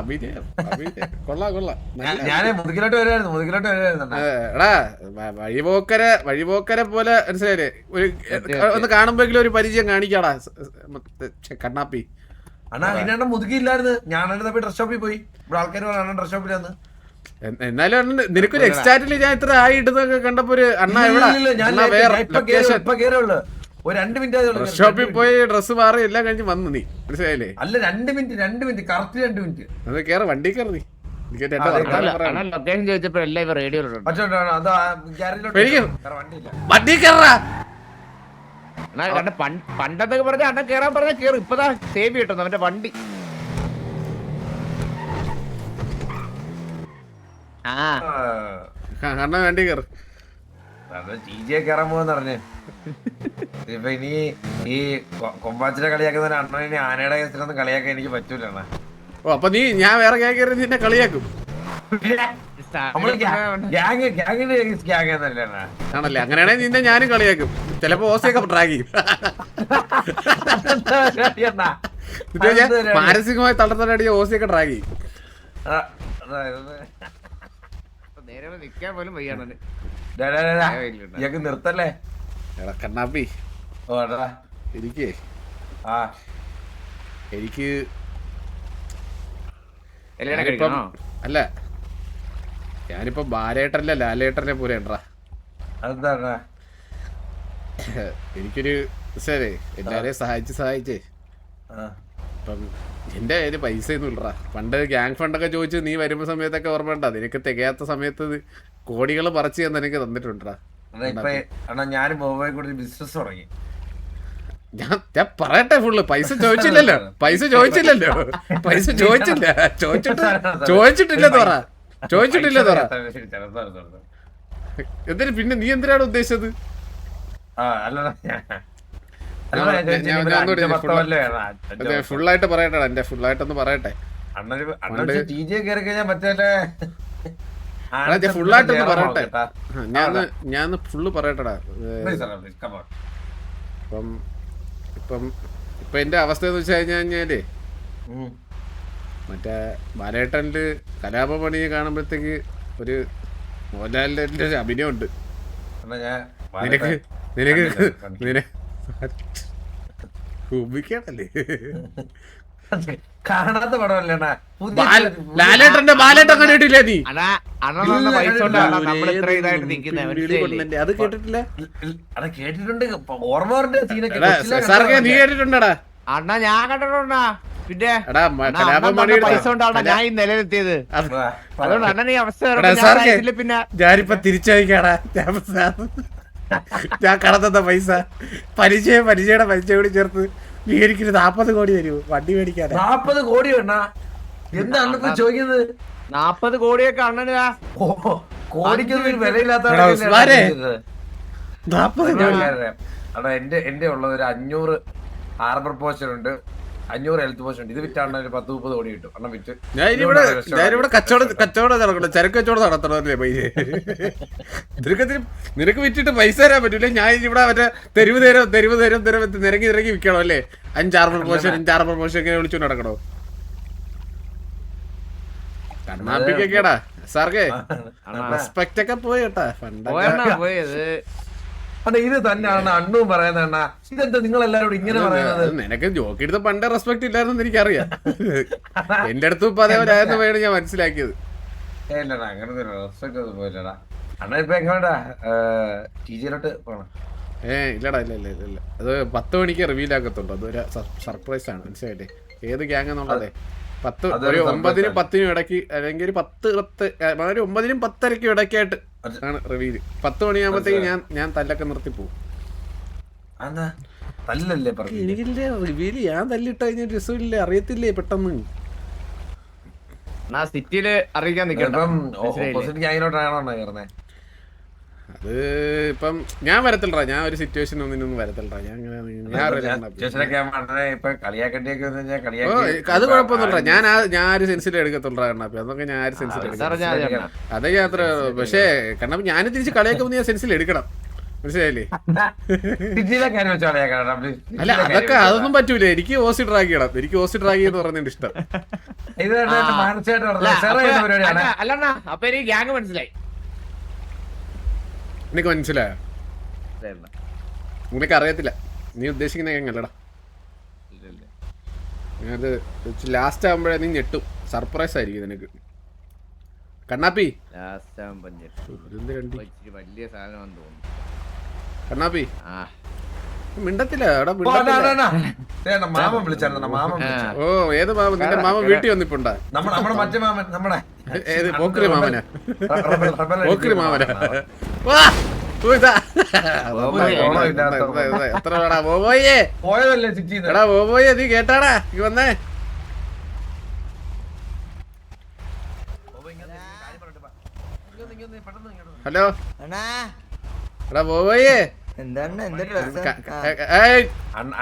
അഭിനയം കൊള്ളാം കൊള്ളാം. ഞാനേ മുതുകിലോട്ട് വരുമായിരുന്നു. എടാ വഴിപോക്കരെ പോലെ മനസ്സിലായില്ലേ, ഒന്ന് കാണുമ്പോഴെങ്കിലും ഒരു പരിചയം കാണിക്കാടാ കണ്ണാപ്പി. അണ്ണാ അതിനാണ് മുതുകില്ലായിരുന്നു. ഞാനാണ് ഡ്രസ് ഷോപ്പിൽ പോയി, ഇവിടെ ആൾക്കാർ പറഞ്ഞു ഡ്രസ് ഷോപ്പിലാന്ന്. എന്നാലും നിനക്കൊരു എക്സ്റ്റാറ്റില് ഞാൻ ഇത്ര ആയി ഇടുന്നൊക്കെ കണ്ടപ്പോ ഒരു അണ്ണ ഒരു 2 മിനിറ്റ് ഷോപ്പിൽ പോയി ഡ്രസ് മാറി എല്ലാം കഴിഞ്ഞ് വന്നു നീ, മനസ്സിലായില്ലേ? അല്ല 2 മിനിറ്റ് കറക്റ്റ് 2 മിനിറ്റ്. അത് കേറ വണ്ടി കയറി നീ. ലൊക്കേഷൻ ചോദിച്ചപ്പോ എല്ലാം ഇവ റേഡിയോയിലുണ്ട്. വണ്ടി കയറാ പണ്ടത്തൊക്കെ പറഞ്ഞ അണ്ണൻ കേറാൻ പറഞ്ഞ കേറും. ഇപ്പതാ സേവ് കിട്ടുന്നു അവന്റെ വണ്ടി. അണ്ണ വണ്ടി കയറി കയറാൻ പോവാന്ന് പറഞ്ഞേ. ഇപ്പൊ ഇനി ഈ കൊമ്പാച്ചിനെ കളിയാക്കുന്ന അണ്ണൻ ഇനി ആനയുടെ കേസിലൊന്നും കളിയാക്കാൻ എനിക്ക് പറ്റൂല. ഓ അപ്പൊ നീ ഞാൻ വേറെ കയറി നിന്നെ കളിയാക്കും ആണല്ലേ? അങ്ങനെയാണെങ്കിൽ നിന്നെ ഞാനും കളിയാക്കും. ചിലപ്പോ ഓസയൊക്കെ ട്രാക്ക് ചെയ്യും. മാനസികമായി തളർത്തടിയ ഓസയൊക്കെ ട്രാക്ക് ചെയ്യും. നേരെ നിക്കാൻ പോലും വയ്യാണ്. നിർത്തല്ലേ കണ്ണാപ്പി. എനിക്ക് അല്ല ഞാനിപ്പോ ബാലേട്ടനല്ല ലാലേട്ടനെ പോലെ ഉണ്ടാ. എനിക്കൊരു ശരി എല്ലാരെയും സഹായിച്ചേ ഇപ്പം എന്റെ കയ്യില് പൈസ ഒന്നും ഇല്ലടാ. പണ്ട് ഗ്യാങ് ഫണ്ടൊക്കെ ചോദിച്ച് നീ വരുമ്പോ സമയത്തൊക്കെ ഓർമ്മ ഉണ്ടാ, നിനക്ക് തികയാത്ത സമയത്ത് കോടികൾ പറിച്ചു തന്നെ എനിക്ക് തന്നിട്ടുണ്ടാ. ഞാനും ബിസിനസ് തുടങ്ങി. ഞാൻ പറയട്ടെ, ഫുള്ള് പൈസ ചോദിച്ചില്ലല്ലോ. ചോദിച്ചിട്ടില്ലെന്ന് പറ. എന്തിനു പിന്നെ നീ എന്തിനാണ് ഉദ്ദേശിച്ചത്? ഫുള്ളായിട്ട് പറയട്ടെ, എന്റെ ഫുള്ളായിട്ടൊന്ന് പറയട്ടെ. ഫുള്ളായിട്ടൊന്ന് പറയട്ടെ. ഞാൻ ഫുള്ള് പറയട്ടെടാ. ഇപ്പൊ എന്റെ അവസ്ഥ എന്ന് വെച്ച് കഴിഞ്ഞാല് മറ്റേ ബാലേട്ടനില് കലാപമണി കാണുമ്പോഴത്തേക്ക് ഒരു മോഹൻലാലിന്റെ ഒരു അഭിനയം ഉണ്ട്. നിനക്ക് ഉപയോഗിക്കണല്ലേ? കാണാത്ത പടമല്ലേ ലാലേട്ടന്റെ ബാലേട്ടൻ കണ്ടിട്ടില്ലേ നീ? അത് കേട്ടിട്ടില്ല? കേട്ടിട്ടുണ്ട്. ഓർമ്മ നീ കേട്ടിട്ടുണ്ടടാ? അണ്ണാ ഞാൻ കണ്ടിട്ടുണ്ടാ. പിന്നെ പൈസ ഞാൻ ഈ നിലനിർത്തിയത്. അതുകൊണ്ട് അണ്ണൻ ഈ അവസ്ഥ പിന്നെ ഞാനിപ്പോ തിരിച്ചയക്കാടാ. ഞാൻ കടന്ന പൈസ പരിചയുടെ പൈസ കൂടി ചേർത്ത് നീ എനിക്കൊരു 40 കോടി തരൂ വണ്ടി മേടിക്കാൻ. 40 കോടി എന്താണ് ചോദിക്കുന്നത്? 40 കോടിയൊക്കെ അണ്ണനാ കോടിക്കൊന്നും വിലയില്ലാത്ത. എന്റെ ഉള്ളത് ഒരു 500 ഹാർബർ പോസ്റ്റർ ഉണ്ട്, 500 ഹെൽത്ത് പോസ്റ്റ് ഉണ്ട്. ഇത് വിറ്റാണ് ഒരു 10-30 കോടി കിട്ടും. അണ്ണം വിറ്റ് ഞാനിവിടെ കച്ചവടം നടക്കണം, ചരക്ക് കച്ചവടം നടത്തണല്ലേ പൈസ. നിനക്ക് വിറ്റിട്ട് പൈസ തരാൻ പറ്റൂല. ഞാൻ ഇവിടെ മറ്റേ തെരുവ് നേരം നിരങ്ങി വിൽക്കണോ അല്ലേ? 5 ഹാർബർ പോസ്റ്റ് ഒക്കെ വിളിച്ചോണ്ട് നടക്കണോ? കണ്ണാപ്പിക്കൊക്കെയാടാ സാർക്ക് റെസ്പെക്ട് ഒക്കെ പോയി കേട്ടാ. പോയത് ഇത് തന്നെയാണ് അണ്ണും പറയുന്ന. ഇതെന്താ നിങ്ങൾ എല്ലാവരോടും ഇങ്ങനെ പറയുന്നത്? നിനക്ക് ജോക്ക് എടുത്ത് പണ്ടേ റെസ്പെക്ട് ഇല്ലായിരുന്നു എനിക്കറിയാം. എന്റെ അടുത്തും ഇപ്പൊ അതേപോലെയായിരുന്നു വേണം ഞാൻ മനസ്സിലാക്കിയത്. ഇല്ലടാ അങ്ങനത്തെ റെസ്പെക്ട് ഒന്നും പോയില്ലടാ. അണ്ണ ഇപ്പൊ എങ്ങോട്ടാ ടീച്ചറിലോട്ട് പോണം? ഇല്ലടാ ഇല്ല അത് 10 മണിക്ക് റിവീൽ ആക്കത്തുള്ളൂ. അതൊരു സർപ്രൈസ് ആണ്, മനസ്സിലായില്ലേ? ഏത് ഗ്യാങ് എന്നുള്ളതേ 9-നും 10-നും ഇടയ്ക്ക്, അല്ലെങ്കിൽ ഒരു 9-നും 10:30 ഇടയ്ക്കായിട്ട് ആണ് റിവീല്. 10 മണിയാകുമ്പോഴത്തേക്ക് ഞാൻ തല്ലൊക്കെ നിർത്തി പോകും. എനിക്കില്ലേ റിവീല് ഞാൻ തല്ലിട്ട് കഴിഞ്ഞ രസമില്ലേ, അറിയത്തില്ലേ പെട്ടെന്ന്. സിറ്റിയില് അറിയിക്കാൻ അത് ഇപ്പം ഞാൻ വരത്തില്ലടാ. ഞാൻ ഒരു സിറ്റുവേഷൻ ഒന്നിനൊന്നും വരത്തില്ലടാ. അത് കുഴപ്പമൊന്നുമില്ല. ഞാൻ ഒരു സെൻസിൽ എടുക്കത്തുള്ളൂ കണ്ണാപ്പി. അതൊക്കെ ഞാൻ ഒരു സെൻസിൽ എടുക്കണം. അതൊക്കെ അത്ര. പക്ഷേ കണ്ണാപ്പി ഞാൻ തിരിച്ച് കളിയാക്കുമ്പോൾ ഞാൻ സെൻസിൽ എടുക്കണം, മനസ്സിലായില്ലേ? സിറ്റിയിലെ കാര്യം വെച്ച് കളിയാക്കണം അല്ല അതൊക്കെ അതൊന്നും പറ്റൂല. എനിക്ക് ഓസി ഡ്രാഗ് ചെയ്യണം. എനിക്ക് ഓസി ഡ്രാഗ് എന്ന് പറയുന്നത് ഇഷ്ടം. ഇത് മാനസികമായിട്ട് പരിപാടിയാണ്. അല്ലണ്ണ അപ്പൊ എനിക്ക് ഗ്യാങ് മനസ്സിലായി. നിനക്ക് മനസ്സിലായോ? നിനക്ക് അറിയത്തില്ല, നീ ഉദ്ദേശിക്കുന്ന എങ്ങല്ലടാ. അത് ലാസ്റ്റ് ആകുമ്പോഴേ നീ ഞെട്ടും. സർപ്രൈസ് ആയിരിക്കും നിനക്ക്. കണ്ണാപ്പി വലിയ സാധനം തോന്നുന്നു. കണ്ണാപ്പി മിണ്ടത്തില്ല. മാമൻ വിളിച്ചായിരുന്നു. മാമൻ ഓ ഏത് മാമൻ? നിന്റെ മാമൻ വീട്ടിൽ വന്നിപ്പോണ്ടാ? നമ്മുടെ മറ്റേ മാമൻ, നമ്മുടെ ഏത് പോക്കറി മാമനാ? പോക്കറി മാമനാ? എത്ര വേടാ ബോബോയെ? പോയതല്ലേ സിറ്റി. എടാ ബോബോയെ നീ കേട്ടാടാ? നീ വന്നേ. ഹലോ എടാ ബോബോയെ,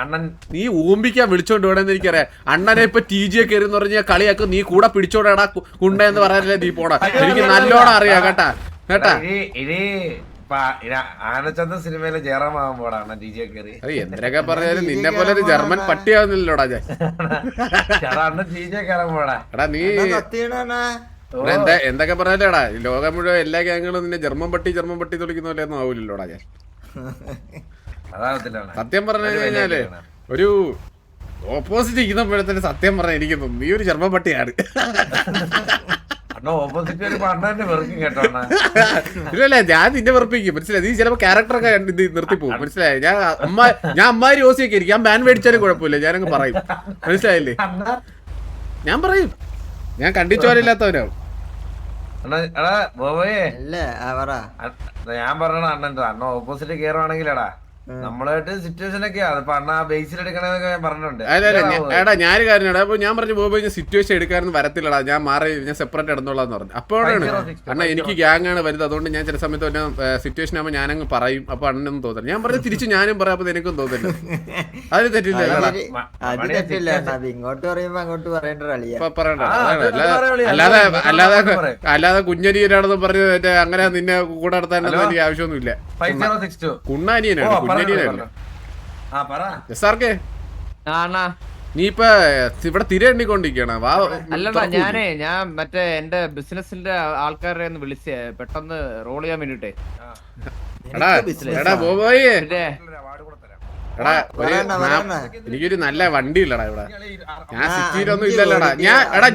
അണ്ണൻ നീ ഊമ്പിക്കാൻ വിളിച്ചോണ്ട് വേണമെന്ന് എനിക്കറിയാം. അണ്ണനെ ഇപ്പൊ ടി ജി ഒക്കെ എന്ന് പറഞ്ഞാൽ കളിയാക്കും. നീ കൂടെ പിടിച്ചോടാ കുണ്ട എന്ന് പറയാനല്ലേ നീ പോടാ. എനിക്ക് നല്ലോണം അറിയാം കേട്ടാ കേട്ടാ. ഇനി ആനച്ചന്ത സിനിമയിലെ ജയറാമാവാൻ പോടാണ് ടി ജി കയറി. എന്തൊക്കെ പറഞ്ഞാലും നിന്നെ പോലെ ഒരു ജർമ്മൻ പട്ടിയാവുന്നില്ലോടാ ഞാൻ. അണ്ണൻ ടി ജി കയറാൻ പോടാ. എടാ നീ എന്തൊക്കെ പറഞ്ഞാലേടാ, ലോകം മുഴുവൻ എല്ലാ ഗ്യാങ്ങുകളും നിന്നെ ജർമ്മൻ പട്ടി തുളിക്കുന്ന പോലെ ഒന്നും ആവൂലല്ലോടാ ഞാൻ. സത്യം പറഞ്ഞു കഴിഞ്ഞാല് ഒരു ഓപ്പോസിറ്റ് ഇരിക്കുന്നപ്പോഴത്തേന് സത്യം പറഞ്ഞ എനിക്ക് തോന്നുന്നു നീ ഒരു ജർമ്മൻ പട്ടിയാണ്. ഇല്ലല്ല ഞാൻ നിന്നെ വെറുപ്പിക്കും. മനസ്സിലായി? നീ ചിലപ്പോ ക്യാരക്ടറൊക്കെ നിർത്തിപ്പോവും. മനസ്സിലായി? ഞാൻ അമ്മാരി ഓസിയൊക്കെ ഇരിക്കും. ഞാൻ ബാൻ മേടിച്ചാലും കുഴപ്പമില്ല, ഞാനങ്ങ് പറയും. മനസ്സിലായില്ലേ? ഞാൻ പറയും. ഞാൻ കണ്ടിച്ചോരില്ലാത്തവനാവും. ഞാൻ പറഞ്ഞ അണ്ണൻ ഓപ്പോസിറ്റ് കയറുവാണെങ്കിലടാ നമ്മളായിട്ട് സിറ്റുവേഷൻ ഒക്കെയാ. അതിപ്പോ അണ്ണ ബേസിൽ എടുക്കണെന്നൊക്കെ ഞാൻ പറഞ്ഞിട്ടുണ്ട്. എടാ ഞാനൊരു കാര്യം അപ്പൊ ഞാൻ പറഞ്ഞു ബോബോ ഞാൻ സിറ്റുവേഷൻ എടുക്കാനൊന്നും വരത്തില്ലടാ, ഞാൻ മാറി ഞാൻ സെപ്പറേറ്റ് ഇടന്നോളാന്ന് പറഞ്ഞു. അപ്പോഴാണ് അണ്ണ എനിക്ക് ഗ്യാങ് ആണ് വരുന്നത്, അതുകൊണ്ട് ഞാൻ ചില സമയത്ത് തന്നെ സിറ്റുവേഷൻ ആകുമ്പോൾ ഞാനങ്ങ് പറയും. അപ്പൊ അണ്ണനൊന്നും തോന്നില്ല. ഞാൻ പറഞ്ഞ തിരിച്ച് ഞാനും പറയാം, അപ്പൊ എനിക്കും തോന്നില്ല. അത് തെറ്റില്ല. അല്ലാതെ കുഞ്ഞനിയനാണെന്ന് പറഞ്ഞ് അങ്ങനെ നിന്നെ കൂടെ നടത്താനൊന്നും എനിക്ക് ആവശ്യമൊന്നുമില്ല. കുണ്ണാനിയനാണ്. നീ ഇപ്പൊ ഇവിടെ തിര എണ്ണിക്കൊണ്ടിരിക്കണ വാ. അല്ലടാ ഞാൻ മറ്റേ എന്റെ ബിസിനസിന്റെ ആൾക്കാരെ ഒന്ന് വിളിച്ചേ പെട്ടെന്ന് റോൾ ചെയ്യാൻ വേണ്ടിട്ടേ. എടാ ബോബോയേ, എടാ എനിക്കൊരു നല്ല വണ്ടി ഇല്ലടാ ഇവിടെ. ഞാൻ സിറ്റിയിലൊന്നും ഇല്ലല്ലോടാ.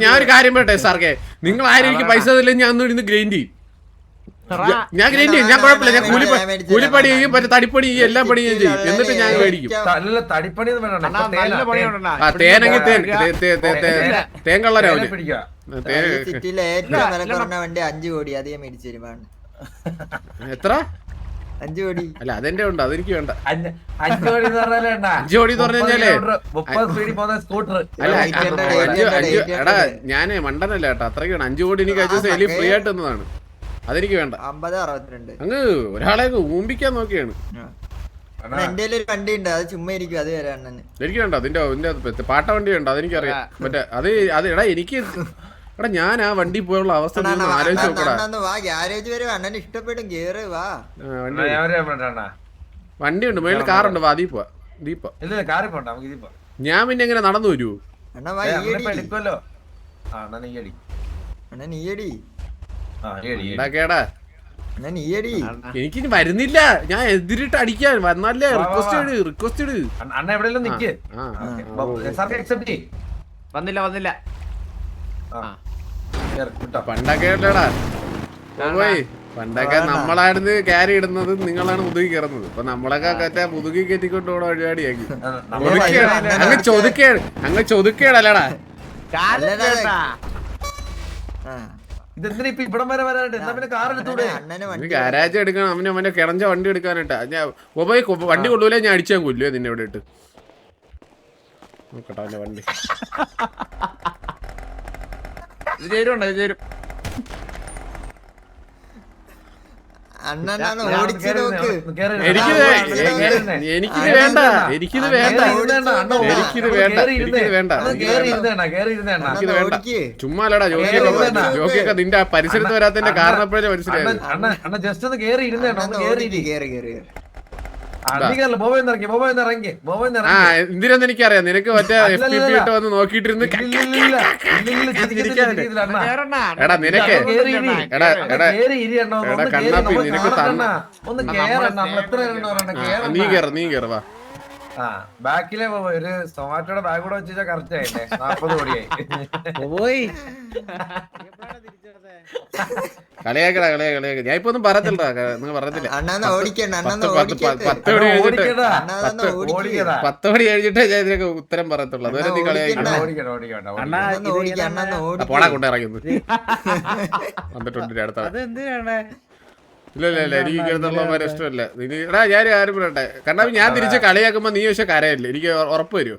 ഞാൻ ഒരു കാര്യം പറയട്ടെ സാർക്കെ, നിങ്ങൾ ആരും എനിക്ക് പൈസ തരില്ല. ഞാൻ ഒന്നും ഇന്ന് ഗ്രൈൻഡ് ചെയ്യും. ഞാൻ ഗ്രൈൻഡ് ചെയ്യും. ഞാൻ കുഴപ്പമില്ല. ഞാൻ കൂലിപ്പണി ചെയ്യും, മറ്റേ തടിപ്പണി ചെയ്യും, എല്ലാ പണി ഞാൻ ചെയ്യും. എന്നിട്ട് ഞാൻ മേടിക്കും. തേനെങ്കിൽ തേൻ കള്ളരാവില്ല. എത്ര? 5 കോടി. അല്ല അതെന്റെ ഉണ്ട്, അതെനിക്ക് വേണ്ട. 5 കോടി എന്ന് പറഞ്ഞാലേ 5 കോടി എന്ന് പറഞ്ഞാലേ എടാ ഞാന് മണ്ടനല്ല കേട്ടോ, അത്രയ്ക്കാണ്. 5 കോടി എനിക്ക് അയച്ച സെലി ഫ്രീ ആയിട്ട് തന്നതാണ്. അതെനിക്ക് വേണ്ട. അങ്ങ് ഒരാളെ ഊമ്പിക്കാൻ നോക്കിയാണ്. എനിക്ക് വേണ്ട. അതിന്റെ പാട്ട വണ്ടി വേണ്ട, അതെനിക്കറിയാം. മറ്റേ അത് എടാ എനിക്ക് എടാ ഞാൻ ആ വണ്ടി പോയുള്ള അവസ്ഥ ആലോചിച്ച് നോക്കടാ. വണ്ടി ഉണ്ട്, മേളിൽ കാറുണ്ട്. വാ ദീപ ദീപ. ഞാൻ പിന്നെ എങ്ങനെ നടന്നു വരുവോ? കേടാ എനിക്കിനി വരുന്നില്ല. ഞാൻ എതിരിട്ട് അടിക്കാൻ വന്നാലേ റിക്വസ്റ്റ് ഇട്. വന്നില്ല പണ്ടൊക്കെ അല്ലേടാ പോയി. പണ്ടൊക്കെ നമ്മളായിരുന്നു ക്യാരി ഇടുന്നത്, നിങ്ങളാണ് മുതുകി കയറുന്നത്. ഇപ്പൊ നമ്മളൊക്കെ മറ്റേ മുതുകി കെറ്റിക്കൊണ്ട് പോണ പരിപാടിയാക്കി. അങ്ങ് ചൊതുക്കേടല്ലടാ. ഗാരാജ് എടുക്കണം. അവന്റെ കിടഞ്ച വണ്ടി എടുക്കാനായിട്ടാ. ഞാൻ വണ്ടി കൊള്ളൂലേ, ഞാൻ അടിച്ചാൻ കൊല്ലുവേ നിന്നെ ഇവിടെ ഇട്ട്. നോക്കട്ടെ അവന്റെ വണ്ടി. എനിക്കിത് വേണ്ട. ചുമ്മാലടാ ജോക്കിയൊക്കെ നിന്റെ പരിസരത്ത് വരാത്തതിന്റെ കാരണം മനസ്സിലായത്. ആ എന്തിനാന്ന് എനിക്കറിയാം. നിനക്ക് മറ്റേ FTP ഇട്ട് വന്ന് നോക്കിയിട്ടിരുന്ന് എടാ നിനക്ക് കണ്ണാപ്പി നിനക്ക് നീ കേറ് വാ. ബാക്കിലെ ഒരു സൊമാറ്റോയുടെ ബാഗ് കൂടെ വെച്ചാൽ കറക്റ്റ് ആയില്ലേ 40 കോടിയായി. കളിയാക്കടാ ഞാൻ ഇപ്പൊ ഒന്നും പറയത്തില്ല. നിങ്ങൾ പറഞ്ഞില്ല 10 കോടി കഴിഞ്ഞിട്ടേ ഞാൻ ഇതിനൊക്കെ ഉത്തരം പറയത്തുള്ളൂ. അതുവരെ നീ കളിയാക്കണ്ട. പോടാ കൊണ്ടിറങ്ങുന്നു വന്നിട്ടുണ്ട് അടുത്ത. ഇല്ല എനിക്ക് ഇങ്ങനത്തുള്ളവന്മാരെ ഇഷ്ടമല്ല. എടാ ഞാൻ ആരും പറയട്ടെ. കാരണം ഞാൻ തിരിച്ച് കളിയാക്കുമ്പോ നീ പക്ഷെ കരയല്ലേ. എനിക്ക് ഉറപ്പ് വരുമോ?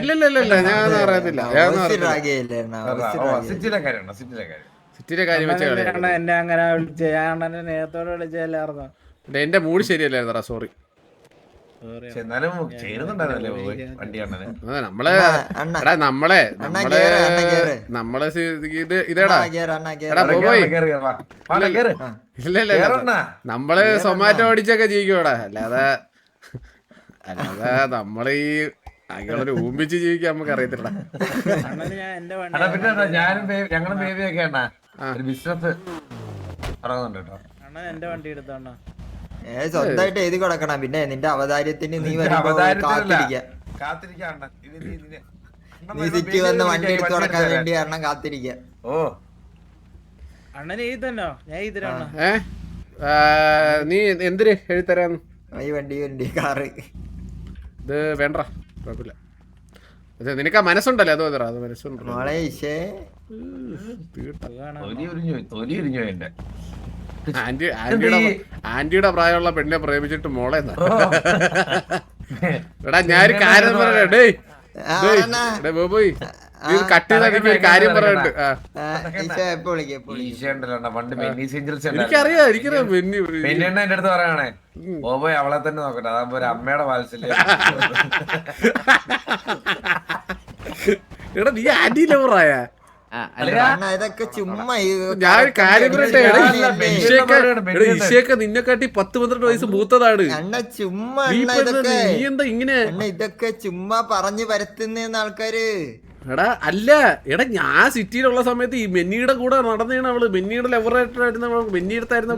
ഇല്ല ഞാൻ പറയത്തില്ല. സിറ്റിയുടെ കാര്യം വെച്ച എന്റെ മൂഡ് ശരിയല്ലായിരുന്നടാ. സോറി. നമ്മളെ ഇതേടാ നമ്മള് സൊമാറ്റോ ഓടിച്ചൊക്കെ ജീവിക്കൂടാ. അല്ലാതെ നമ്മള് ഈ അങ്ങനൊരു ഊമ്പിച്ച് ജീവിക്കാൻ നമുക്ക് അറിയത്തില്ല. ഞാനും ഞങ്ങളും ബേബിയൊക്കെ ബിസിനസ് എന്റെ വണ്ടി എടുത്തോണ്ട സ്വന്തമായിട്ട് എഴുതി കൊടുക്കണം. പിന്നെ നിന്റെ അവതാരത്തിന് നീ നീ സിറ്റി വന്ന് വണ്ടി എടുത്ത് കൊടുക്കാൻ വേണ്ടി കാരണം കാത്തിരിക്ക. ഓ അണ്ണൻ എഴുതല്ലോ, ഞാൻ എഴുതരാണ്. നീ എന്തിന് എഴുതരാന്ന്? ഈ വണ്ടി കാറ് ഇത് വേണ്ട, കുഴപ്പമില്ല. നിനക്ക് ആ മനസ്സുണ്ടല്ലോ, അത് അത് മനസ്സുണ്ടല്ലോ. ആന്റിയുടെ പ്രായമുള്ള പെണ്ണിനെ പ്രേമിച്ചിട്ട് മോളെ എടാ ഞാനൊരു കാര്യം പറയണ്ടേ. ബോബോയ് കട്ട് ചെയ്താൽ ഒരു കാര്യം പറയാനുണ്ട്. എനിക്കറിയാം എന്റെ അടുത്ത് പറയണേ ബോബോയ് അവളെ തന്നെ നോക്കട്ടെ, അതാകുമ്പോ ഒരു അമ്മയുടെ വാത്സല്യം. എടാ നീ ആന്റി ലവറായ? ഇതൊക്കെ ചുമ്മാ ഞാൻ കാര്യം പറയട്ടെ. ഇഷയൊക്കെ നിന്നെക്കാട്ടി 10-12 വയസ്സ് മൂത്തതാണ്. ചുമ്മാ നീ എന്താ ഇങ്ങനെ? ഇതൊക്കെ ചുമ്മാ പറഞ്ഞു പരത്തുന്ന ആൾക്കാര്. എടാ അല്ല എടാ, ഞാൻ സിറ്റിയിലുള്ള സമയത്ത് ഈ മെന്നിയുടെ കൂടെ നടന്നതാണ് അവള്. മെന്നിയുടെ ലെവറായിട്ടായിരുന്നു, മെന്നിയെടുത്തായിരുന്നു.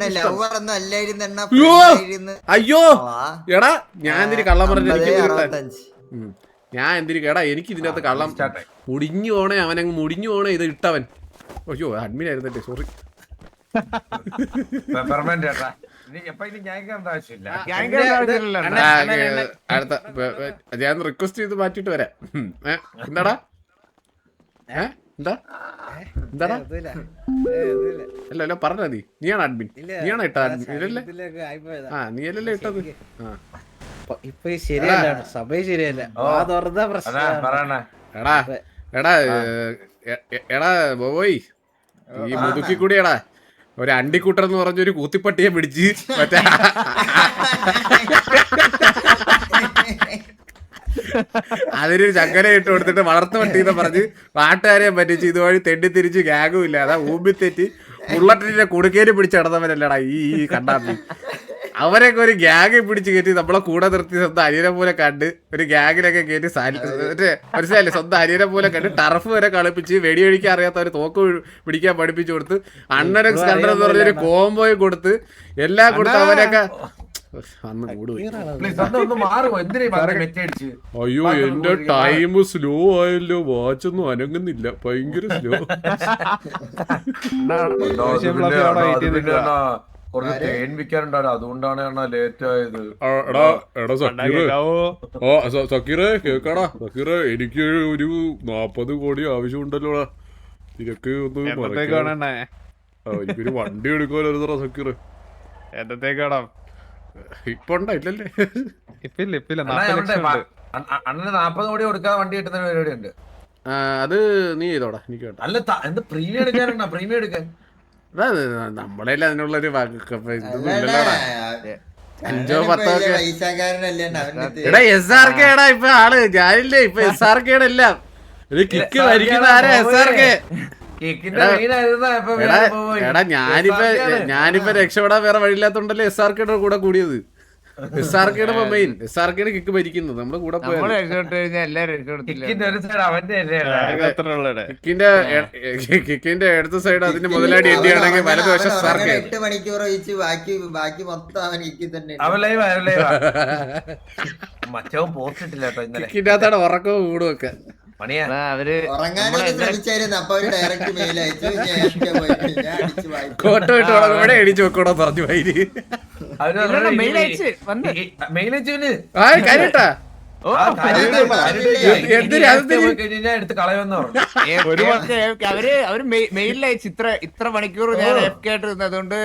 അയ്യോ എടാ ഞാൻ എന്തിന് കള്ളം പറഞ്ഞു? ഞാൻ എന്തിനു കേടാ, എനിക്ക് ഇതിന്റെ അകത്ത് കള്ളം മുടിഞ്ഞു പോണേ. അവനങ്ങ് മുടിഞ്ഞു പോണേ ഇത് ഇട്ടവൻ. അയ്യോ അഡ്മിൻ ആയിരുന്നല്ലേ, സോറി. അടുത്ത ഞാൻ റിക്വസ്റ്റ് ചെയ്ത് മാറ്റിട്ട് വരാം. എന്താടാ എന്താടാ അല്ല പറഞ്ഞ നീയാണ് അഡ്മിൻ, നീയാണോ ഇട്ട അഡ്മിൻ? ഇല്ലല്ലേ? ആ നീ അല്ലല്ലേ ഇട്ടത്? ആ ഇപ്പൊ ശരിയല്ല, സഭ ശരിയല്ല. എടാ ബോബോയ്, ഈ മുതുക്കി കൂടിയടാ ഒരു അണ്ടിക്കൂട്ടർ എന്ന് പറഞ്ഞൊരു കൂത്തിപ്പട്ടിയെ പിടിച്ച് മറ്റേ അതിനൊരു ചങ്ങല ഇട്ട് കൊടുത്തിട്ട് വളർത്തു പട്ടിന്ന് പറഞ്ഞ് നാട്ടുകാരെ പറ്റിച്ച് ഇതുവഴി തെണ്ടിത്തിരിച്ച് ഗ്യാഗും ഇല്ല. അതാ ഊമ്പിത്തെറ്റി ബുള്ളറ്റിന്റെ കുടുക്കേരി പിടിച്ച് നടന്നവനല്ലടാ ഈ കണ്ടാപ്പി. അവരൊക്കെ ഒരു ഗ്യാഗ് പിടിച്ച് കയറ്റി നമ്മളെ കൂടെ നിർത്തി സ്വന്തം അനിയനെ പോലെ കണ്ട് ഒരു ഗ്യാഗിനൊക്കെ കയറ്റി മനസ്സിലായില്ലേ, സ്വന്തം അനിയനെ പോലെ കണ്ട് ടർഫ് വരെ കളിപ്പിച്ച് വെടിയൊഴിക്കാൻ അറിയാത്ത ഒരു തോക്ക് പിടിക്കാൻ പഠിപ്പിച്ചു കൊടുത്ത് അണ്ണനക്സ് കണ്ടർ എന്ന് പറഞ്ഞൊരു കോംബോയും കൊടുത്ത് എല്ലാം കൊടുത്ത് അവരൊക്കെ അന്ന് കൂടുപോയി. അയ്യോ എന്റെ ടൈം സ്ലോ ആയല്ലോ, വാച്ചൊന്നും അനങ്ങുന്നില്ല, ഭയങ്കര സ്ലോ. അതുകൊണ്ടാണ് ലേറ്റ് ആയത്. സക്കീറേ കേക്കാടാ, സക്കീറേ എനിക്ക് ഒരു 40 കോടി ആവശ്യമുണ്ടല്ലോടാ. നിനക്ക് ഒന്ന് എനിക്കൊരു വണ്ടി എടുക്കുമല്ലോ സക്കീറ്. എന്നത്തേക്കാടാ? ഇപ്പൊ ഉണ്ടോ? ഇല്ലല്ലേ? അണ്ണന് 40 കോടി കൊടുക്കാതെ വണ്ടി കിട്ടുന്ന പരിപാടി ഉണ്ട്. അത് നീ ചെയ്തോടാ, എനിക്ക് വേണ്ട. അല്ല എന്ത് പ്രീമിയം എടുക്കാനുണ്ടോ? പ്രീമിയം എടുക്കാൻ നമ്മളെ അതിനുള്ളൊരു 5-10 എടാ SRK എടാ ഇപ്പൊ ആള് ഞാനില്ലേ. ഇപ്പൊ SRK എല്ലാം കിക്ക് ഭരിക്കുന്ന ആരാ? SRK കിക്കിന്റെ മെയിനായിരുന്ന ഇപ്പൊ എടാ വേറെ പോയി. എടാ ഞാനിപ്പോ രക്ഷപ്പെടാൻ വേറെ വഴിയില്ലാത്തോണ്ടല്ലേ SRK കൂടെ കൂടിയത്. SRK മെയിൻ, SRK കിക്ക് ഭരിക്കുന്നത് നമ്മുടെ കൂടെ നമ്മള് പോയത്. രക്ഷപ്പെട്ട് കഴിഞ്ഞാൽ എല്ലാരും രക്ഷപ്പെടത്തില്ല. കിക്കിന്റെ ഒരു സൈഡ് അവന്റെ കിക്കിന്റെ അടുത്ത സൈഡ് അതിന്റെ മുതലാടി എത്തിയാണെങ്കിൽ വലതുവശം SRK. 8 മണിക്കൂർ ഒഴിച്ച് ബാക്കി മൊത്തം അവൻ കിക്കി തന്നെ അവൻ ലൈവാ മറ്റവൻ പോസ്റ്റ് ഇട്ടില്ല കേട്ടോ ഇന്നലെ. കിക്കിന്റെ അകത്താണ് ഉറക്കവും കൂടുമൊക്കെ. പണിയാ അവര് ഉറങ്ങാനൊക്കെ ശ്രമിച്ചായിരുന്നു. അപ്പൊ അവര് ഡയറക്റ്റ് മെയിൽ അയച്ചു. ഞാൻ അടിച്ചു വായിച്ചു. കോട്ട വിട്ട് ഇവിടെ എടിച്ചു വെക്കണോ പറഞ്ഞു വൈര്. മെയിൽ അയച്ച് വന്ന് മെയിൽ അയച്ചവന് ആ കാര്യട്ടാ എടുത്ത് കളയുമെന്ന് പറഞ്ഞു. അവര് മെയിലിൽ അയച്ച് ഇത്ര മണിക്കൂർ ഞാൻ FK ആയിട്ട് ഇരുന്നത്, അതുകൊണ്ട്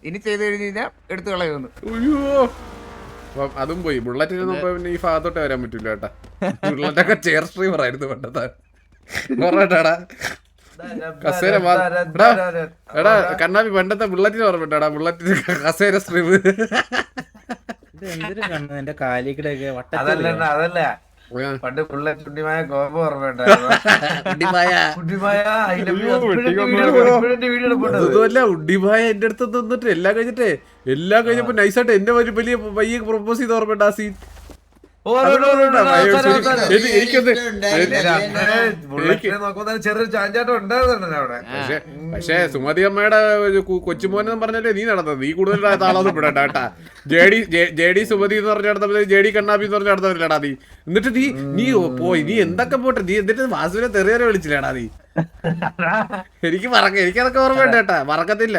ഇനി ചെയ്ത് കഴിഞ്ഞാൽ എടുത്തു കളയുന്നു. അയ്യോ അതും പോയി. ബുള്ളറ്റിനൊന്നും പിന്നെ ഈ ഭാഗത്തോട്ട് വരാൻ പറ്റൂല കേട്ടാ. ബുള്ളറ്റൊക്കെ ചെയർ സ്ട്രീമർ ആയിരുന്നു പണ്ടത്തെ. പറഞ്ഞാടാ കസേര എടാ കണ്ണാപ്പി പണ്ടത്തെ ബുള്ളറ്റിന് ഓർമ്മട്ടാടാ. ബുള്ളറ്റിന് കസേര സ്ട്രീം. ഇത് എന്തൊരു കണ്ണു എന്റെ കാലിക്കടൊക്കെ അതല്ല പണ്ട് പിള്ളേ ചുണ്ടിമായ കോപം ഓർമ്മയുണ്ടായിരുന്നു. അതുമല്ല ഉണ്ണിമായ എന്റെ അടുത്ത് നിന്നിട്ട് എല്ലാം കഴിഞ്ഞപ്പോ നൈസായിട്ട് എന്റെ വലിയ പയ്യെ പ്രൊപ്പോസ് ചെയ്ത് ഓർമ്മയുണ്ട് ആ സീൻ. ചെറിയൊരു ചാഞ്ചാട്ടം ഉണ്ടായിരുന്നു അവിടെ. പക്ഷേ സുമതി അമ്മയുടെ കൊച്ചുമോനെന്ന് പറഞ്ഞല്ലേ നീ നടന്നത്. നീ കൂടുതൽ താളൊന്നും വിടണ്ട കേട്ടാ. JD സുമതി എന്ന് പറഞ്ഞ നടത്തപ്പോ JD കണ്ണാപ്പി എന്ന് പറഞ്ഞ നടത്തല്ലടാ നീ. എന്നിട്ട് നീ പോയി നീ എന്തൊക്കെ പോട്ടെ. നീ എന്നിട്ട് വാസുവിനെ തെറിയരെ വിളിച്ചില്ലേടാ നീ. എനിക്കതൊക്കെ ഓർമ്മയുണ്ട് കേട്ടാ, മറക്കത്തില്ല.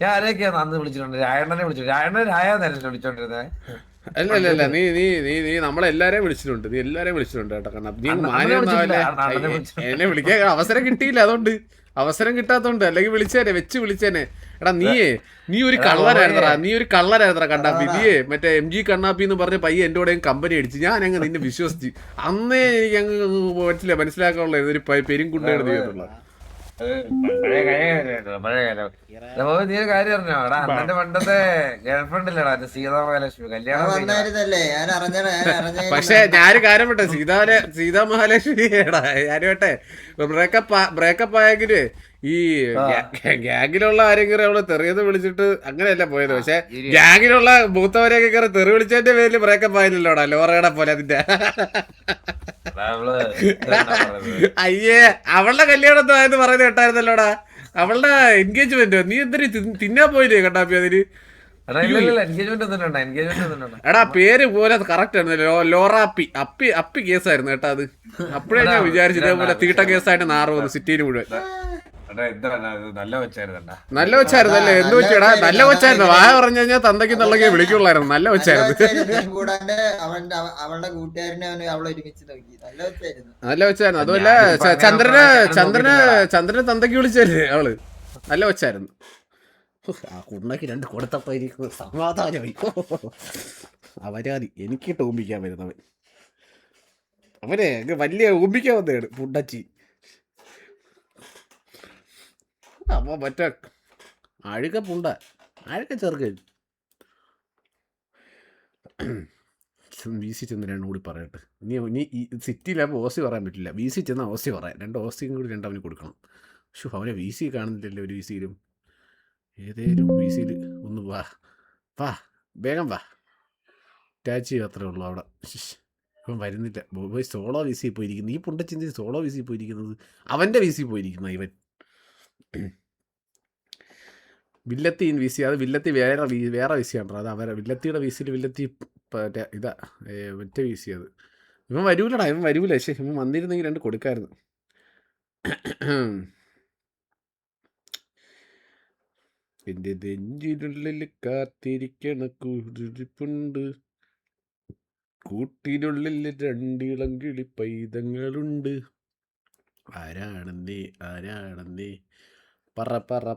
ഞാൻ ആരെയൊക്കെയാ അന്ന് വിളിച്ചിട്ടുണ്ട്. രായണ്ണനെ വിളിച്ചിട്ടുണ്ട്. രായെന്നല്ലേ വിളിച്ചോണ്ടിരുന്നേ. അല്ല നീ നീ നീ നീ നമ്മളെല്ലാരെയും വിളിച്ചിട്ടുണ്ട്. നീ എല്ലാരെയും വിളിച്ചിട്ടുണ്ട് കേട്ടോ. കാരണം നീ മാന്യനാവല്ലേ. എന്നെ വിളിക്കാൻ അവസരം കിട്ടിയില്ല, അതുകൊണ്ട് അവസരം കിട്ടാത്തോണ്ട്. അല്ലെങ്കിൽ വിളിച്ചേനെ. എടാ നീ ഒരു കള്ളനായിരുന്നടാ കണ്ണാപ്പി. നീയേ മറ്റേ MG കണ്ണാപ്പി എന്ന് പറഞ്ഞ പയ്യ എന്റെ കൂടെയും കമ്പനി അടിച്ച് ഞാൻ അങ്ങ് നിന്നെ വിശ്വസിച്ച്. അന്നേ എനിക്ക് അങ്ങ് മനസ്സിലാക്കാനുള്ള ഒരു പെരുംകുണ്ടായിരുന്നു ചെയ്തിട്ടുള്ളത്. പഴയ കാലം. നീ ഒരു കാര്യം അറിഞ്ഞോ? എടാ അണ്ണന്റെ പണ്ടത്തെ ഗേൾഫ്രണ്ട് ഇല്ലടാ സീതാ മഹാലക്ഷ്മി കല്യാണം. പക്ഷെ ഞാനൊരു കാര്യം പെട്ടെ, സീതാ മഹാലക്ഷ്മി എടാ ഞാനുവട്ടെ ബ്രേക്കപ്പ് ആയെങ്കില് ഈ ഗ്യാങ്ങിലുള്ള ആരെങ്കിലും അവള് തെറിയത് വിളിച്ചിട്ട് അങ്ങനെയല്ല പോയത്. പക്ഷെ ഗ്യാങ്ങിലുള്ള മൂത്തവരെയൊക്കെ കയറി തെറി വിളിച്ചതിന്റെ പേരില് ബ്രേക്കപ്പ് ആയില്ലല്ലോടാ, ലോറയുടെ പോലെ അതിന്റെ. അയ്യേ അവളുടെ കല്യാണം ആയെന്ന് പറയുന്നത് കേട്ടായിരുന്നല്ലോടാ. അവളുടെ എൻഗേജ്മെന്റ് നീ എന്തിനു തിന്നാൻ പോയില്ലേ കണ്ണാപ്പി അതിന്? എടാ പേര് പോലെ കറക്റ്റ് ആയിരുന്നു, ലോറാപ്പി. അപ്പി കേസായിരുന്നു കേട്ടാ അത്. അപ്പഴേ ഞാൻ വിചാരിച്ചത് പോലെ തീട്ട കേസായിട്ട് നാറുവന്നു സിറ്റിയിൽ മുഴുവൻ. നല്ല വെച്ചായിരുന്നല്ലേ? എന്ത് വെച്ചാടാ? നല്ല വെച്ചായിരുന്നു. വായ പറഞ്ഞു കഴിഞ്ഞാൽ തന്തയ്ക്ക് തള്ളക്ക് വിളിക്കുള്ളായിരുന്നു. നല്ല വെച്ചായിരുന്നു. നല്ല വെച്ചായിരുന്നു. അതുമല്ല ചന്ദ്രനെ തന്തയ്ക്ക് വിളിച്ചല്ലേ അവള്. നല്ല വെച്ചായിരുന്നു. ആ കുണ്ണക്ക് 2 കൊടുത്തപ്പോ ഇരിക്കുന്നത് സമാധാനമായി. അവരാതി എനിക്കിട്ട് ഊമ്പിക്കാൻ വരുന്നവൻ. അവനെ വലിയ ഊമ്പിക്കാൻ വന്നതാണ് പുണ്ടച്ചി. അപ്പൊ മറ്റേ അഴുക ചെറുക്കൻ VC ചെന്ന് 2 കൂടി പറയട്ടെ. നീ ഈ സിറ്റിയിലാകുമ്പോൾ OC പറയാൻ പറ്റില്ല. VC ചെന്നാൽ OC പറയാം. 2 OCയും കൂടി 2 അവന് കൊടുക്കണം. പക്ഷെ അവനെ VC കാണുന്നില്ലല്ലോ ഒരു VCയിലും. ഏതേലും VCയിൽ ഒന്ന് വാ വേഗം വാ. ടാച്ച് അത്രേ ഉള്ളൂ അവിടെ. ഇവൻ വരുന്നില്ല. പോയി സോളോ VC പോയിരിക്കുന്നു. ഈ പുണ്ടച്ചിന്തി സോളോ VC പോയിരിക്കുന്നത്. അവൻ്റെ VC പോയിരിക്കുന്ന ഇവൻ. വില്ലത്തി VC, അത് വില്ലത്തി വേറെ VC ആണോ? അത് അവരെ വില്ലത്തിയുടെ VCയിൽ വില്ലത്തി ഇതാ മറ്റേ VC അത്. ഇവൻ വരൂലടാ, ഇവൻ വരൂല. പക്ഷേ ഇവൻ വന്നിരുന്നെങ്കിൽ 2 കൊടുക്കായിരുന്നു. എൻ്റെ നെഞ്ചിനുള്ളിൽ കാത്തിരിക്കണ കുളിപ്പുണ്ട്, കൂട്ടിനുള്ളിൽ 2 ഇളം കിളി പൈതങ്ങളുണ്ട്. ആരാണെന്നേ പറ